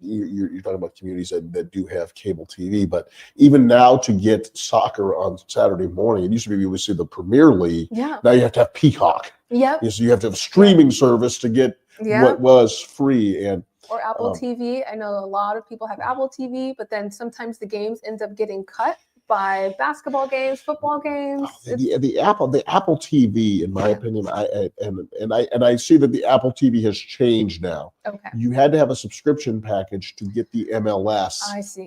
you're talking about communities that do have cable TV, but even now to get soccer on Saturday morning, it used to be we would see the Premier League. Yeah. Now you have to have Peacock. Yep. So you have to have a streaming service to get what was free. And or Apple TV. I know a lot of people have Apple TV, but then sometimes the games end up getting cut by basketball games, football games. The Apple TV, in my opinion, I see that the Apple TV has changed now. Okay. You had to have a subscription package to get the MLS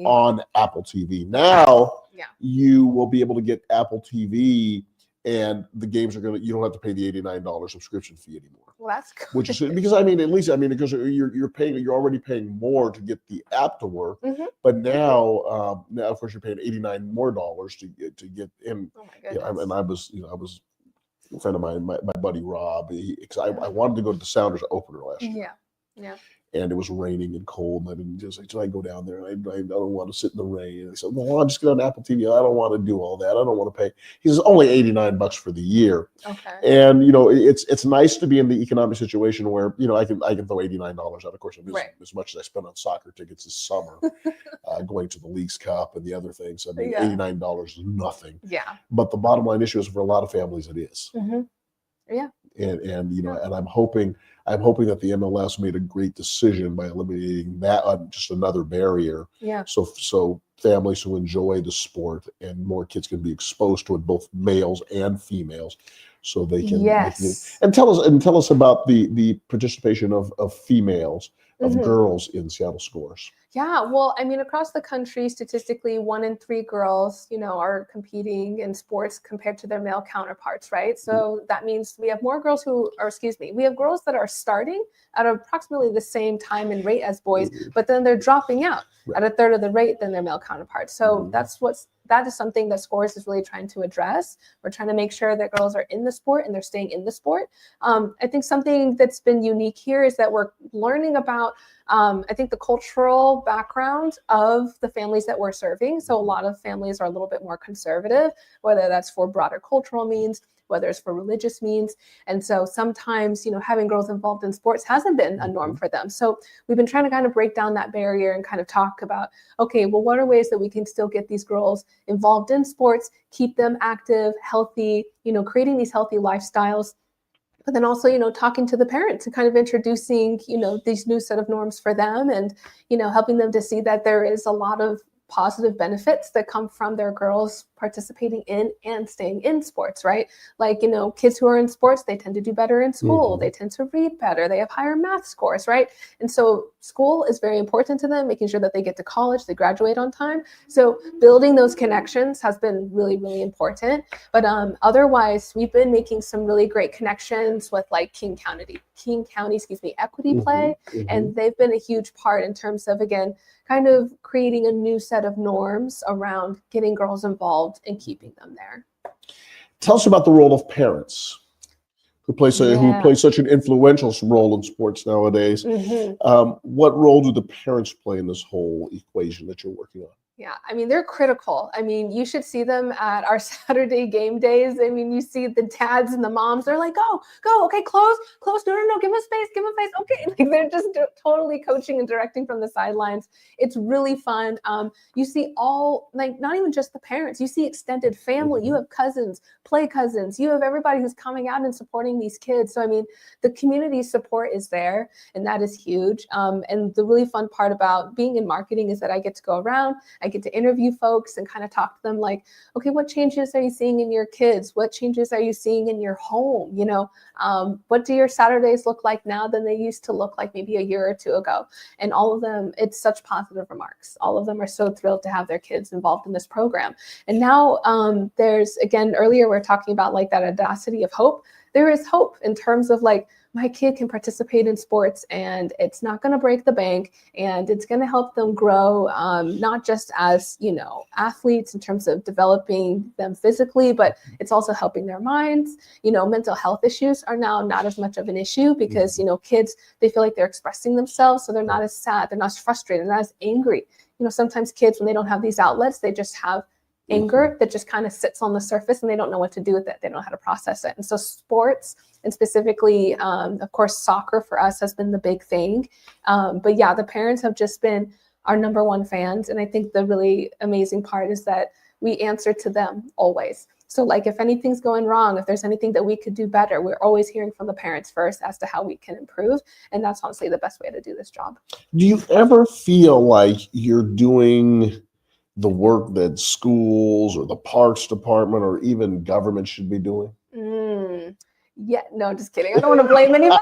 on Apple TV. Now you will be able to get Apple TV, and the games you don't have to pay the $89 subscription fee anymore. Well, that's good. Which is because because you're already paying more to get the app to work, mm-hmm. but now of course you're paying $89 more to get in. Oh my goodness. And I was a friend of mine, my buddy Rob, because I wanted to go to the Sounders opener last year. Yeah. And it was raining and cold, and I didn't just so I go down there, and I don't want to sit in the rain. And I said, well, I'll just get on Apple TV. I don't want to do all that. I don't want to pay. He says, only $89 for the year. Okay. And it's nice to be in the economic situation where I can throw $89 out. Of course, as much as I spent on soccer tickets this summer, going to the Leagues Cup and the other things. I mean, $89 is nothing. Yeah. But the bottom line issue is for a lot of families it is. Mm-hmm. Yeah. And and I'm hoping that the MLS made a great decision by eliminating that just another barrier. Yeah. So families who enjoy the sport and more kids can be exposed to it, both males and females, so they can. Yes. And tell us about the participation of females, of mm-hmm. girls in Seattle Scores. Yeah, well, I mean, across the country, statistically, 1 in 3 girls, are competing in sports compared to their male counterparts, right? So that means we have more girls we have girls that are starting at approximately the same time and rate as boys, but then they're dropping out at a third of the rate than their male counterparts. So that is something that Scores is really trying to address. We're trying to make sure that girls are in the sport and they're staying in the sport. I think something that's been unique here is that we're learning about I think the cultural background of the families that we're serving. So a lot of families are a little bit more conservative, whether that's for broader cultural means, whether it's for religious means. And so sometimes, having girls involved in sports hasn't been a norm for them. So we've been trying to kind of break down that barrier and kind of talk about, okay, well, what are ways that we can still get these girls involved in sports, keep them active, healthy, creating these healthy lifestyles. But then also, talking to the parents and kind of introducing, these new set of norms for them and, helping them to see that there is a lot of positive benefits that come from their girls participating in and staying in sports, right? Like, kids who are in sports, they tend to do better in school. Mm-hmm. They tend to read better. They have higher math scores, right? And so school is very important to them, making sure that they get to college, they graduate on time. So building those connections has been really, really important. But otherwise, we've been making some really great connections with like King County, Equity Play. Mm-hmm. And they've been a huge part in terms of, again, kind of creating a new set of norms around getting girls involved and keeping them there. Tell us about the role of parents who play such an influential role in sports nowadays. Mm-hmm. What role do the parents play in this whole equation that you're working on? Yeah, I mean, they're critical. I mean, you should see them at our Saturday game days. I mean, you see the dads and the moms, they're like, go, okay, close, no, give us space, okay. Like they're just totally coaching and directing from the sidelines. It's really fun. You see all, like, not even just the parents, you see extended family, you have cousins, play cousins, you have everybody who's coming out and supporting these kids. So, I mean, the community support is there, and that is huge. And the really fun part about being in marketing is that I get to go around, I get to interview folks and kind of talk to them like, okay, what changes are you seeing in your kids? What changes are you seeing in your home? What do your Saturdays look like now than they used to look like maybe a year or two ago? And all of them, it's such positive remarks. All of them are so thrilled to have their kids involved in this program. And now there's, again, earlier we were talking about like that audacity of hope. There is hope in terms of like, my kid can participate in sports and it's not going to break the bank and it's going to help them grow, not just as, athletes in terms of developing them physically, but it's also helping their minds. Mental health issues are now not as much of an issue because, kids, they feel like they're expressing themselves. So they're not as sad, they're not as frustrated, they're not as angry. Sometimes kids, when they don't have these outlets, they just have anger that just kind of sits on the surface and they don't know what to do with it. They don't know how to process it. And so sports, and specifically, of course, soccer for us has been the big thing. But yeah, the parents have just been our number one fans. And I think the really amazing part is that we answer to them always. So like if anything's going wrong, if there's anything that we could do better, we're always hearing from the parents first as to how we can improve. And that's honestly the best way to do this job. Do you ever feel like you're doing the work that schools or the parks department or even government should be doing? Yeah, no, just kidding. I don't want to blame anybody.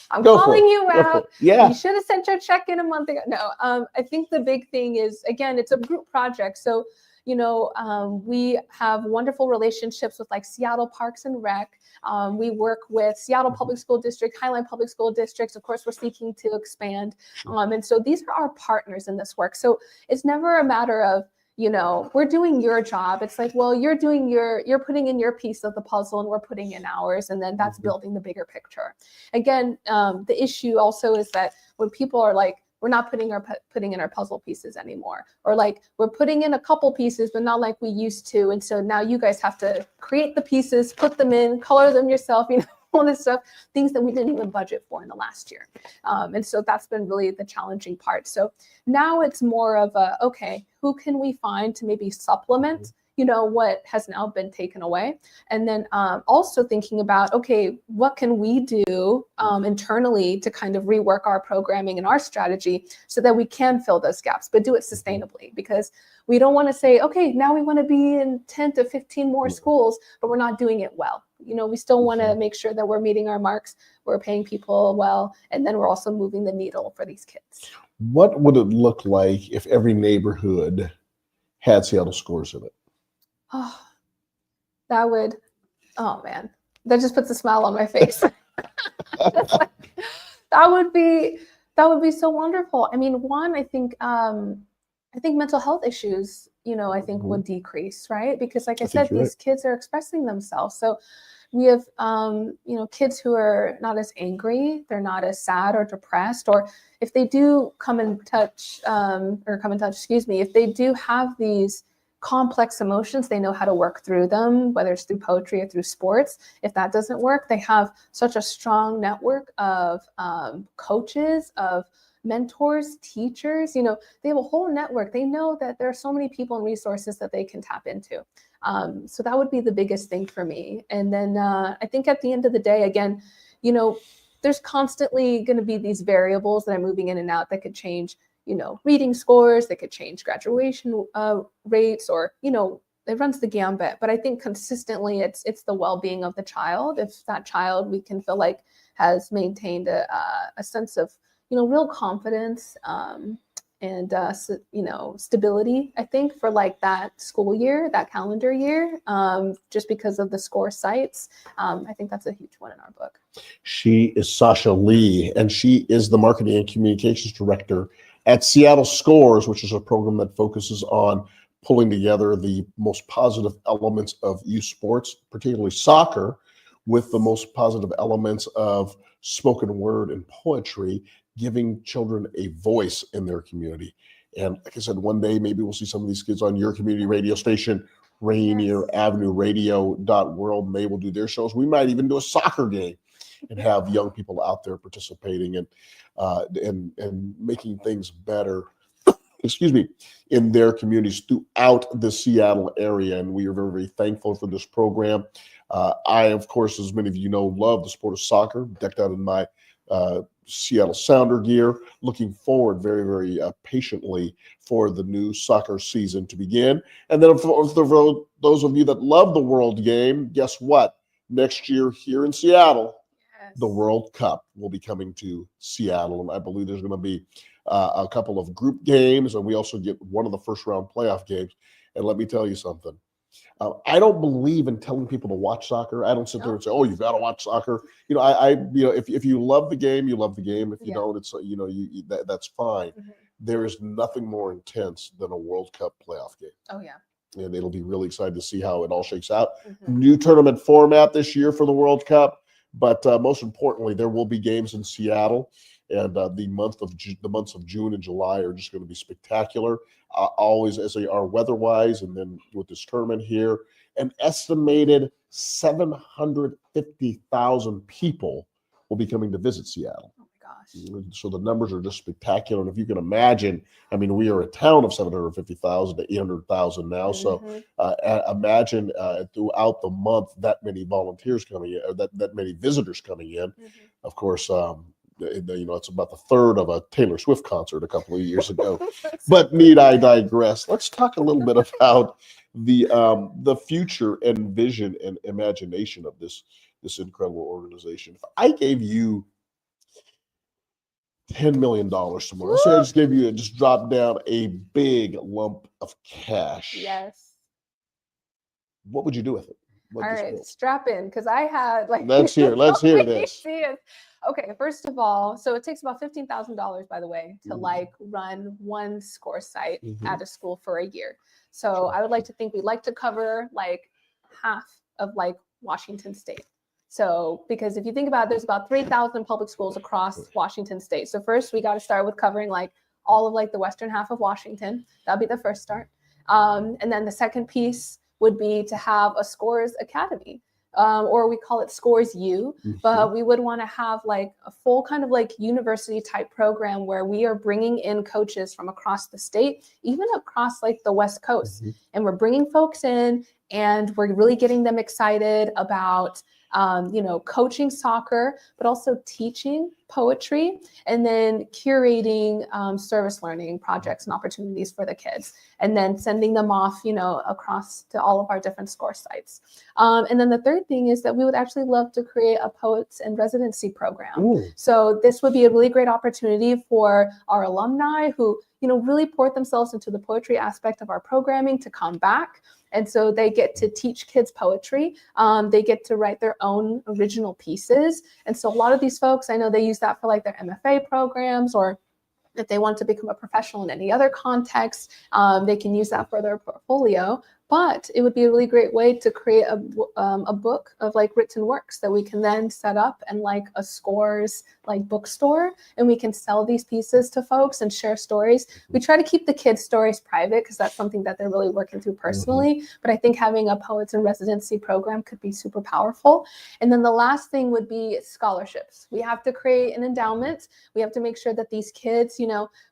I'm calling you out. Yeah. You should have sent your check in a month ago. No, I think the big thing is, again, it's a group project. So, we have wonderful relationships with like Seattle Parks and Rec. We work with Seattle Public School District, Highline Public School Districts. Of course, we're seeking to expand. And so these are our partners in this work. So it's never a matter of, we're doing your job. It's like, well, you're putting in your piece of the puzzle and we're putting in ours. And then that's building the bigger picture. Again, the issue also is that when people are like, we're not putting in our puzzle pieces anymore, or like we're putting in a couple pieces, but not like we used to. And so now you guys have to create the pieces, put them in, color them yourself, all this stuff, things that we didn't even budget for in the last year. And so that's been really the challenging part. So now it's more of okay, who can we find to maybe supplement what has now been taken away? And then also thinking about, okay, what can we do internally to kind of rework our programming and our strategy so that we can fill those gaps, but do it sustainably? Because we don't want to say, okay, now we want to be in 10 to 15 more schools, but we're not doing it well. We still want to make sure that we're meeting our marks, we're paying people well, and then we're also moving the needle for these kids. What would it look like if every neighborhood had Seattle Scores in it? Oh, man, that just puts a smile on my face. that would be so wonderful. I mean, one, I think mental health issues, I think would decrease, right? Because like I said, these kids are expressing themselves. So we have, kids who are not as angry, they're not as sad or depressed, or if they do if they do have these complex emotions, they know how to work through them, whether it's through poetry or through sports. If that doesn't work, they have such a strong network of coaches, of mentors, teachers. They have a whole network. They know that there are so many people and resources that they can tap into. So that would be the biggest thing for me. And then I think at the end of the day, again, there's constantly going to be these variables that are moving in and out that could change reading scores, that could change graduation rates, or, it runs the gambit. But I think consistently it's the well-being of the child. If that child, we can feel like, has maintained a sense of, real confidence and, stability, I think, for like that school year, that calendar year, just because of the score sites. I think that's a huge one in our book. She is Sasha Lee, and she is the Marketing and Communications Director at Seattle Scores, which is a program that focuses on pulling together the most positive elements of youth sports, particularly soccer, with the most positive elements of spoken word and poetry, giving children a voice in their community. And like I said, one day maybe we'll see some of these kids on your community radio station, Rainier Avenue Radio.world, and they will do their shows. We might even do a soccer game and have young people out there participating and making things better, in their communities throughout the Seattle area. And we are very, very thankful for this program. I, of course, as many of you know, love the sport of soccer, decked out in my Seattle Sounder gear, looking forward very, very patiently for the new soccer season to begin. And then for those of you that love the World Game, guess what? Next year here in Seattle, the World Cup will be coming to Seattle, and I believe there's going to be a couple of group games, and we also get one of the first round playoff games. And let me tell you something, I don't believe in telling people to watch soccer. I don't sit there and say, "Oh, you've got to watch soccer." If you love the game, you love the game. If you don't, it's that's fine. Mm-hmm. There is nothing more intense than a World Cup playoff game. Oh yeah. And it'll be really excited to see how it all shakes out. Mm-hmm. New tournament format this year for the World Cup, but most importantly, there will be games in Seattle, and the months of June and July are just going to be spectacular. Always, as they are weather-wise, and then with this tournament here, an estimated 750,000 people will be coming to visit Seattle. Oh my gosh. So the numbers are just spectacular. And if you can imagine, I mean, we are a town of 750,000 to 800,000 now. Mm-hmm. So imagine throughout the month that many volunteers coming in, or that many visitors coming in. Mm-hmm. Of course, it's about the third of a Taylor Swift concert a couple of years ago. But need I digress? Let's talk a little bit about the future and vision and imagination of this incredible organization. If I gave you $10 million tomorrow, so I just dropped down a big lump of cash. Yes. What would you do with it? All right, strap in, because I had Let's hear this. Okay, first of all, so it takes about $15,000, by the way, to run one score site at a school for a year. So I would like to think we'd like to cover half of Washington State. So, because if you think about it, there's about 3,000 public schools across Washington State. So first we got to start with covering all of the western half of Washington. That'll be the first start. And then the second piece would be to have a Scores Academy, or we call it Scores U, but we would want to have a full kind of university type program where we are bringing in coaches from across the state, even across the West Coast. And we're bringing folks in, and we're really getting them excited about coaching soccer, but also teaching poetry, and then curating service learning projects and opportunities for the kids, and then sending them off, across to all of our different score sites. And then the third thing is that we would actually love to create a poets in residency program. Ooh. So this would be a really great opportunity for our alumni who, really poured themselves into the poetry aspect of our programming to come back. And so they get to teach kids poetry. They get to write their own original pieces. And so a lot of these folks, I know they use that for their MFA programs, or if they want to become a professional in any other context, they can use that for their portfolio. But it would be a really great way to create a book of written works that we can then set up in a Scores bookstore, and we can sell these pieces to folks and share stories. We try to keep the kids' stories private because that's something that they're really working through personally. But I think having a poets in residency program could be super powerful. And then the last thing would be scholarships. We have to create an endowment. We have to make sure that these kids,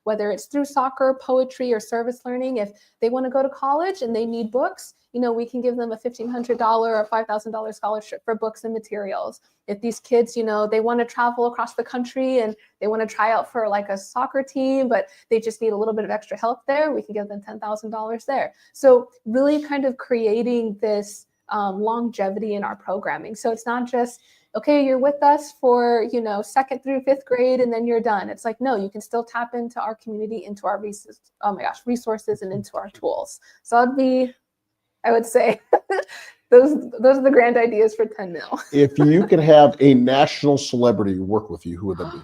whether it's through soccer, poetry, or service learning, if they want to go to college and they need books, we can give them a $1,500 or $5,000 scholarship for books and materials. If these kids, they want to travel across the country and they want to try out for a soccer team, but they just need a little bit of extra help there, we can give them $10,000 there. So really kind of creating this longevity in our programming. So it's not just, okay, you're with us for, 2nd through 5th grade and then you're done. It's no, you can still tap into our community, into our resources, and into our tools. So I would say those are the grand ideas for 10 mil. If you could have a national celebrity work with you, who would that be?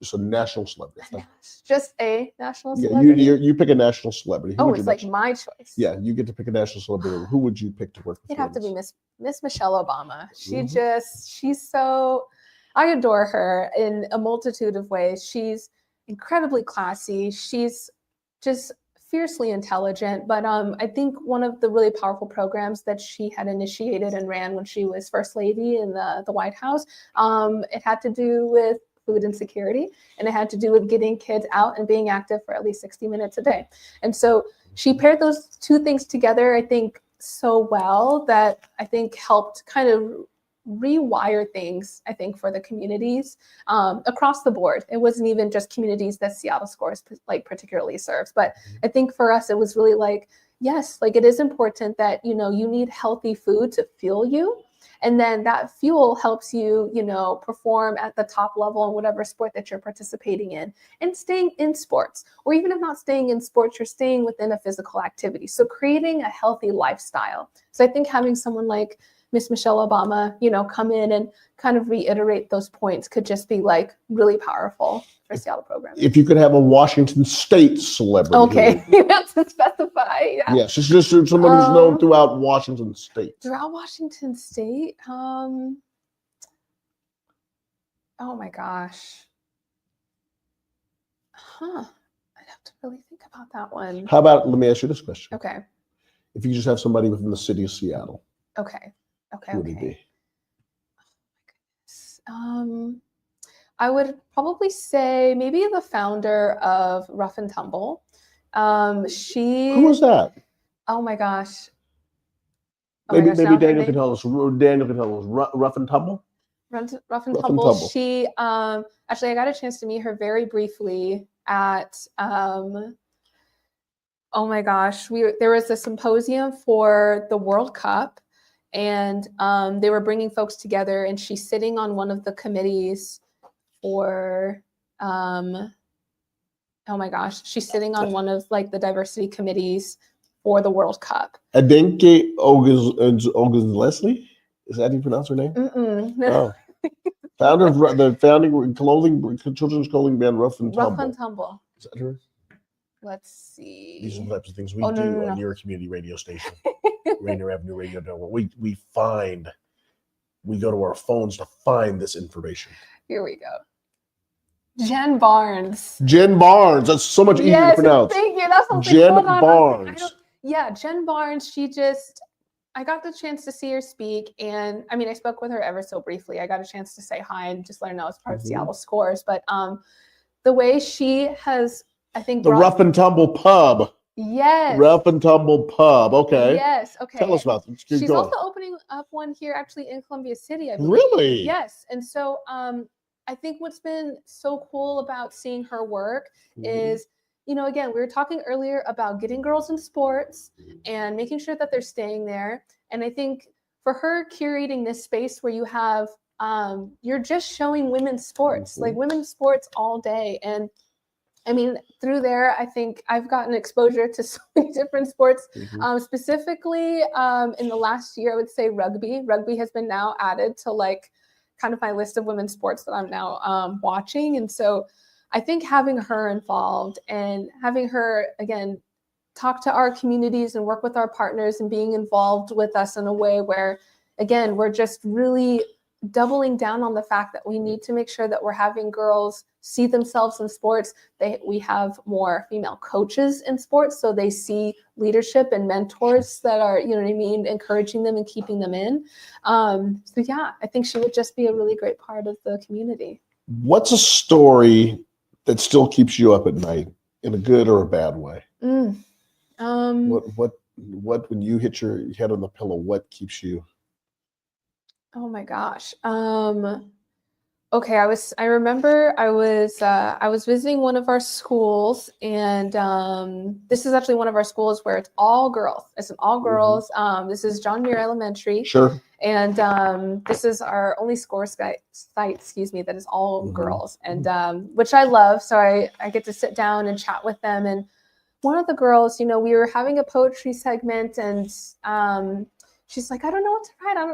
Just a national celebrity. Just a national celebrity? Yeah, you pick a national celebrity. Who it's my choice. Yeah, you get to pick a national celebrity. Who would you pick to work with? It'd have to be Miss Michelle Obama. She's so, I adore her in a multitude of ways. She's incredibly classy. She's just fiercely intelligent. But I think one of the really powerful programs that she had initiated and ran when she was First Lady in the White House, it had to do with food insecurity, and it had to do with getting kids out and being active for at least 60 minutes a day. And so she paired those two things together, I think, so well that I think helped kind of rewire things, I think, for the communities across the board. It wasn't even just communities that Seattle Scores particularly serves, but I think for us, it was really yes, it is important that, you need healthy food to fuel you. And then that fuel helps you, perform at the top level in whatever sport that you're participating in and staying in sports. Or even if not staying in sports, you're staying within a physical activity. So creating a healthy lifestyle. So I think having someone like Miss Michelle Obama, come in and kind of reiterate those points could just be like really powerful for Seattle programming. If you could have a Washington State celebrity. Okay, you have to specify. Yeah. Yes, it's just someone who's known throughout Washington State. Throughout Washington State? Oh my gosh. I'd have to really think about that one. How about, let me ask you this question. Okay. If you just have somebody within the city of Seattle. Okay. Who would it be? I would probably say maybe the founder of Rough and Tumble. Who was that? Oh my gosh. Maybe Daniel can tell us. Rough and Tumble? Rough and Tumble. She actually, I got a chance to meet her very briefly at oh my gosh, there was a symposium for the World Cup, and they were bringing folks together, and she's sitting on one of the committees for oh my gosh, she's sitting on one of like the diversity committees for the World Cup. Adenke Oguz Leslie? Is that how you pronounce her name? No. Oh. Founder of the founding children's clothing brand Rough and Tumble. Rough and Tumble. Is that her? Let's see. These are the types of things we do on your community radio station, Rainier Avenue Radio. We go to our phones to find this information. Here we go. Jen Barnes. Jen Barnes. That's so much easier to pronounce. Thank you. That's something. Jen Barnes. Yeah, Jen Barnes. I got the chance to see her speak, and I mean, I spoke with her ever so briefly. I got a chance to say hi and just let her know it's part of Seattle Scores. But the way she has, I think, the Rough and Tumble Pub. Yes. Rough and Tumble Pub. Okay. Yes. Okay. Tell us about it. She's also opening up one here, actually, in Columbia City, I believe. Really? Yes. And so, I think what's been so cool about seeing her work is, again, we were talking earlier about getting girls in sports and making sure that they're staying there. And I think for her curating this space where you have, you're just showing women's sports, like women's sports all day. And I mean, through there, I think I've gotten exposure to so many different sports, specifically in the last year, I would say rugby. Rugby has been now added to like kind of my list of women's sports that I'm now watching. And so I think having her involved and having her, again, talk to our communities and work with our partners and being involved with us in a way where, again, we're just really doubling down on the fact that we need to make sure that we're having girls see themselves in sports. We have more female coaches in sports, so they see leadership and mentors that are, encouraging them and keeping them in. So yeah, I think she would just be a really great part of the community. What's a story that still keeps you up at night in a good or a bad way? What when you hit your head on the pillow, what keeps you? Oh my gosh. Okay, I remember I was visiting one of our schools, and this is actually one of our schools where it's all girls. It's an all girls. This is John Muir Elementary. Sure. And this is our only score site, that is all girls, and which I love. So I get to sit down and chat with them. And one of the girls, we were having a poetry segment, and she's like, I don't know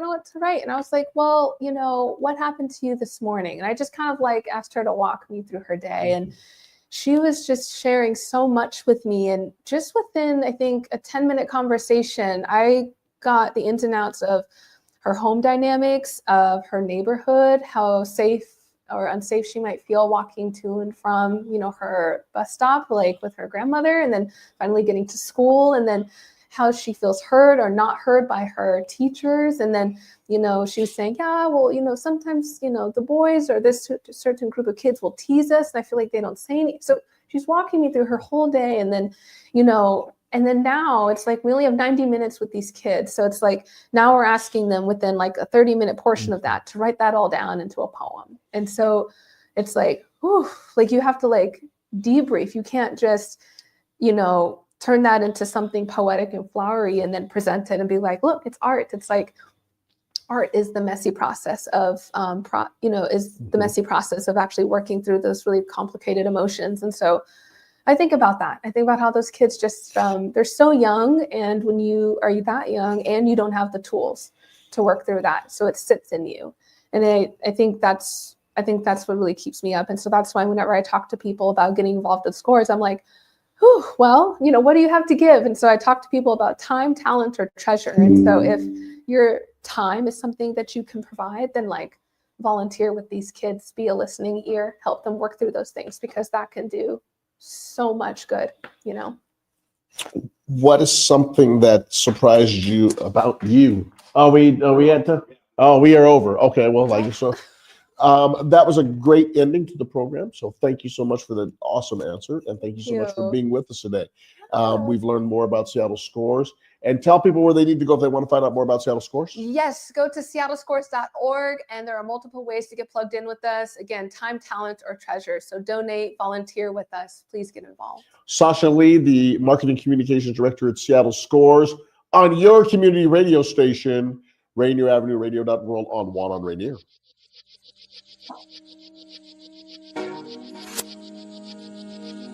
what to write. And I was like, well, what happened to you this morning? And I just kind of like asked her to walk me through her day. And she was just sharing so much with me. And just within, I think, a 10-minute conversation, I got the ins and outs of her home dynamics, of her neighborhood, how safe or unsafe she might feel walking to and from, her bus stop, like with her grandmother, and then finally getting to school, and then how she feels heard or not heard by her teachers. And then, she was saying, yeah, well, sometimes, the boys or this certain group of kids will tease us, and I feel like they don't say anything. So she's walking me through her whole day. And then, and then now it's like we only have 90 minutes with these kids. So it's like now we're asking them within like a 30-minute portion of that to write that all down into a poem. And so it's like, whew, like you have to like debrief. You can't just, turn that into something poetic and flowery and then present it and be like, look, it's art. It's like, art is the messy process of, is the messy process of actually working through those really complicated emotions. And so I think about that. I think about how those kids just, they're so young. And when you are that young and you don't have the tools to work through that, so it sits in you. And I think that's what really keeps me up. And so that's why whenever I talk to people about getting involved with scores, I'm like, well, what do you have to give? And so I talk to people about time, talent, or treasure. And so if your time is something that you can provide, then like volunteer with these kids, be a listening ear, help them work through those things, because that can do so much good, What is something that surprised you about you? We are over. Okay, well, that was a great ending to the program. So thank you so much for the awesome answer, and thank you so much for being with us today. We've learned more about Seattle Scores. And tell people where they need to go if they want to find out more about Seattle Scores. Yes, go to seattlescores.org, and there are multiple ways to get plugged in with us. Again, time, talent, or treasure. So donate, volunteer with us. Please get involved. Sasha Lee, the Marketing Communications Director at Seattle Scores, on your community radio station, Rainier Avenue Radio.world on Juan on Rainier.